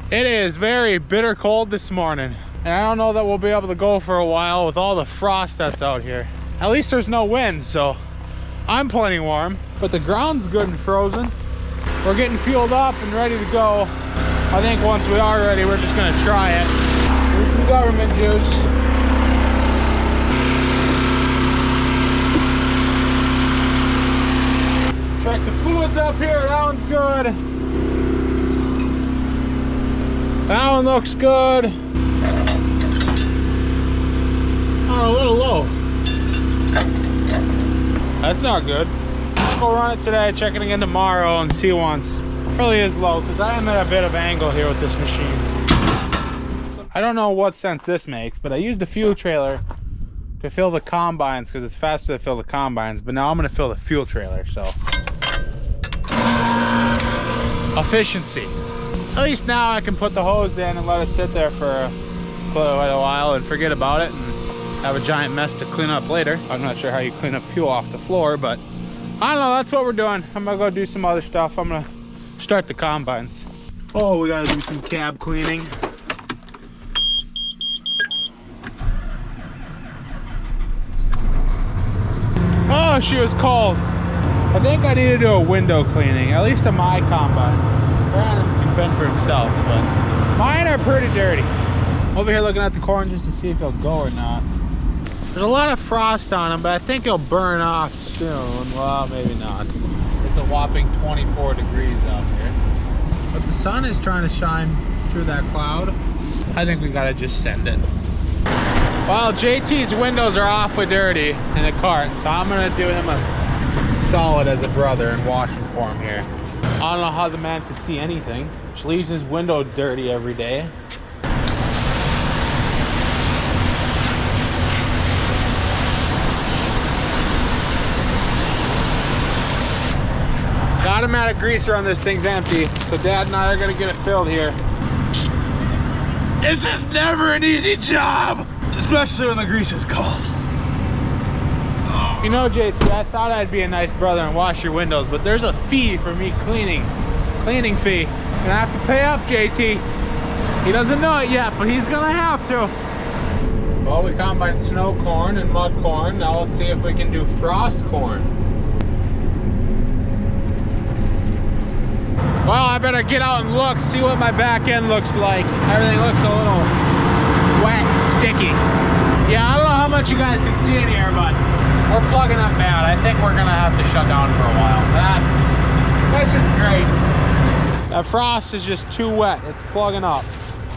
It is very bitter cold this morning, and I don't know that we'll be able to go for a while with all the frost that's out here. At least there's no wind, so I'm plenty warm, but the ground's good and frozen. We're getting fueled up and ready to go. I think once we are ready, we're just gonna try it. Need some government juice. Check the fluids up here, that one's good. That one looks good. Oh, a little low. That's not good. Let's go run it today, check it again tomorrow and see once. Really is low because I am at a bit of angle here with this machine. I don't know what sense this makes, but I used the fuel trailer to fill the combines because it's faster to fill the combines, but now I'm going to fill the fuel trailer, so. Efficiency. At least now I can put the hose in and let it sit there for quite a while and forget about it and have a giant mess to clean up later. I'm not sure how you clean up fuel off the floor, but I don't know, that's what we're doing. I'm gonna go do some other stuff. I'm gonna start the combines. Oh, we gotta do some cab cleaning. Oh, she was cold. I think I need to do a window cleaning, at least on my combine. Brandon can fend for himself, but mine are pretty dirty. Over here looking at the corn just to see if he'll go or not. There's a lot of frost on him, but I think he'll burn off soon. Well, maybe not. It's a whopping 24 degrees out here. But the sun is trying to shine through that cloud. I think we gotta just send it. Well, JT's windows are awfully dirty in the cart, so I'm gonna do him a solid as a brother and wash them for him here. I don't know how the man could see anything, which leaves his window dirty every day. The automatic greaser on this thing's empty, so Dad and I are gonna get it filled here. This is never an easy job, especially when the grease is cold. You know, JT, I thought I'd be a nice brother and wash your windows, but there's a fee for me cleaning fee. And I have to pay up, JT. He doesn't know it yet, but he's gonna have to. Well, we combined snow corn and mud corn. Now let's see if we can do frost corn. Well, I better get out and look, see what my back end looks like. Everything looks a little wet and sticky. Yeah, I don't know how much you guys can see in here, but we're plugging up bad. I think we're gonna have to shut down for a while. That's just great. That frost is just too wet. It's plugging up.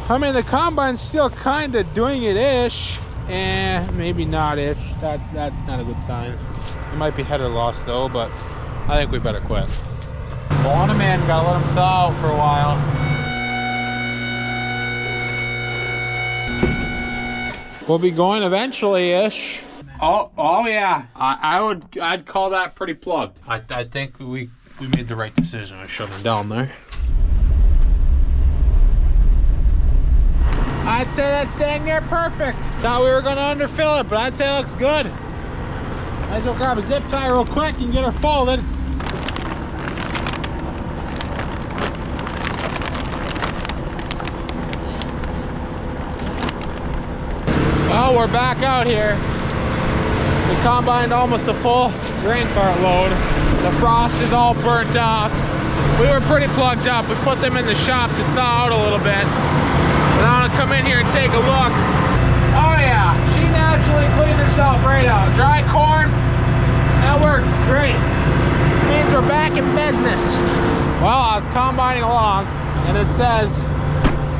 I mean, the combine's still kind of doing it-ish. Maybe not-ish. That's not a good sign. It might be header loss though, but I think we better quit. Go on him in, gotta let him thaw out for a while. We'll be going eventually-ish. Oh yeah, I'd call that pretty plugged. I think we made the right decision to shut him down there. I'd say that's dang near perfect. Thought we were gonna underfill it, but I'd say it looks good. Might as well grab a zip tie real quick and get her folded. Well, we're back out here. We combined almost a full grain cart load. The frost is all burnt off. We were pretty plugged up. We put them in the shop to thaw out a little bit. But I want to come in here and take a look. Oh yeah, she naturally cleaned herself right out. Dry corn, that worked great. Means we're back in business. Well, I was combining along and it says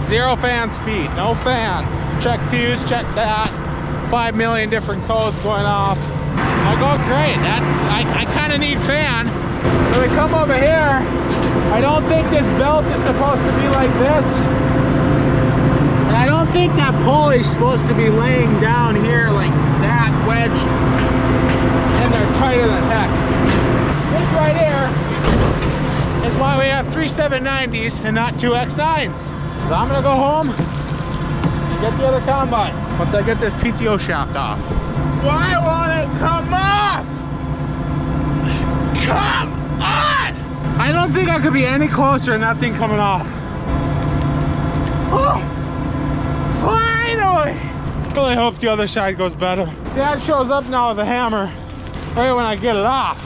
0 fan speed, no fan. Check fuse, check that. 5 million different codes going off. I go, great, I kind of need fan. When we come over here, I don't think this belt is supposed to be like this. And I don't think that pulley's supposed to be laying down here like that, wedged. And they're tighter than heck. This right here is why we have 3 790s and not 2 X9's. So I'm gonna go home and get the other combine once I get this PTO shaft off. Why won't it come off? Come on! I don't think I could be any closer than that thing coming off. really hope the other side goes better. Dad shows up now with a hammer right when I get it off.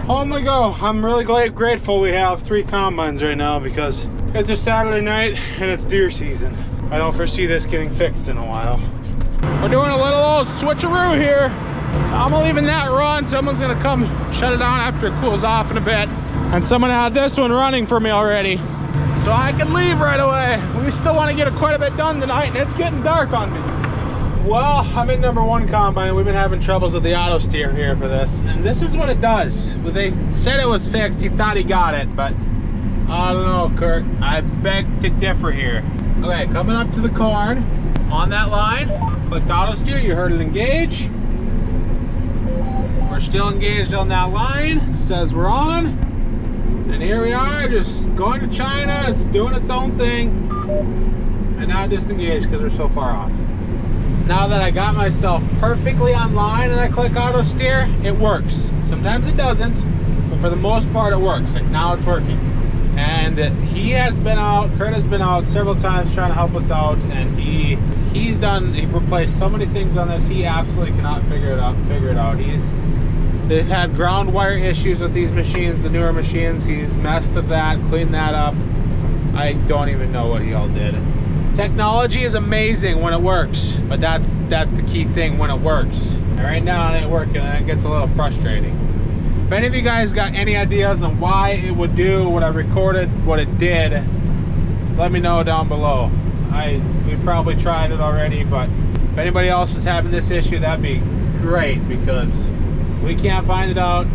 Home we go. I'm really grateful we have 3 combines right now because it's a Saturday night and it's deer season. I don't foresee this getting fixed in a while. We're doing a little old switcheroo here. I'm leaving that run. Someone's gonna come shut it down after it cools off in a bit. And someone had this one running for me already, so I can leave right away. We still want to get quite a bit done tonight, and it's getting dark on me. Well, I'm in number 1 combine. We've been having troubles with the auto steer here for this, and this is what it does. They said it was fixed. He thought he got it, but I don't know, Kurt. I beg to differ here. Okay, coming up to the corn on that line. Clicked auto steer. You heard it engage. We're still engaged on that line. Says we're on. And here we are, just going to China. It's doing its own thing. And now disengaged because we're so far off. Now that I got myself perfectly online and I click auto steer, it works. Sometimes it doesn't, but for the most part it works. Like now it's working. And he has been out, Kurt has been out several times trying to help us out, and he replaced so many things on this, he absolutely cannot figure it out. They've had ground wire issues with these machines, the newer machines. He's messed with that, cleaned that up. I don't even know what he all did. Technology is amazing when it works, but that's the key thing, when it works. And right now it ain't working, and it gets a little frustrating. If any of you guys got any ideas on why it would do what I recorded, what it did, let me know down below. We probably tried it already, but if anybody else is having this issue, that'd be great, because we can't find it out.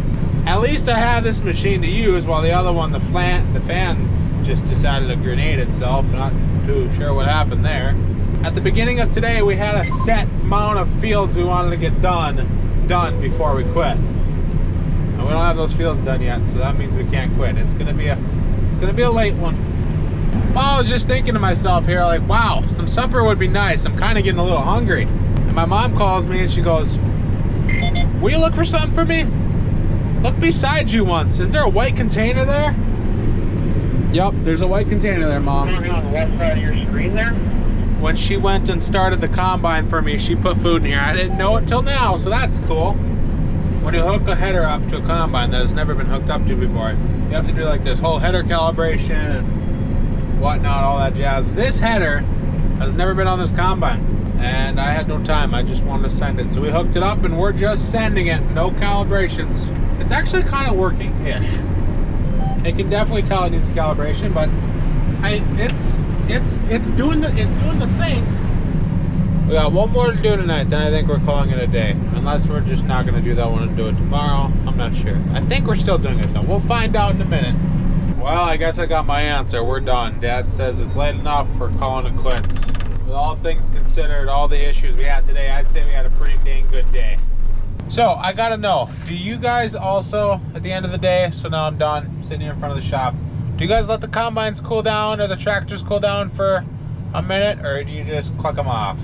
At least I have this machine to use, while the other one, the fan just decided to grenade itself. Not too sure what happened there. At the beginning of today, we had a set amount of fields we wanted to get done before we quit. And we don't have those fields done yet, so that means we can't quit. It's gonna be a late one. Well, I was just thinking to myself here, like, wow, some supper would be nice. I'm kind of getting a little hungry. And my mom calls me and she goes, "Will you look for something for me? Look beside you once. Is there a white container there?" Yep, there's a white container there, Mom. On the left side of your screen there? When she went and started the combine for me, she put food in here. I didn't know it till now, so that's cool. When you hook a header up to a combine that has never been hooked up to before, you have to do like this whole header calibration and whatnot, all that jazz. This header has never been on this combine, and I had no time. I just wanted to send it. So we hooked it up and we're just sending it. No calibrations. It's actually kind of working-ish. It can definitely tell it needs a calibration, but it's doing the thing. We got one more to do tonight, then I think we're calling it a day. Unless we're just not going to do that one and do it tomorrow. I'm not sure. I think we're still doing it though. We'll find out in a minute. Well, I guess I got my answer. We're done. Dad says it's late enough. We're calling it quits. With all things considered, all the issues we had today, I'd say we had a pretty dang good day. So, I gotta know, do you guys also, at the end of the day, so now I'm done, sitting here in front of the shop, do you guys let the combines cool down or the tractors cool down for a minute, or do you just cluck them off?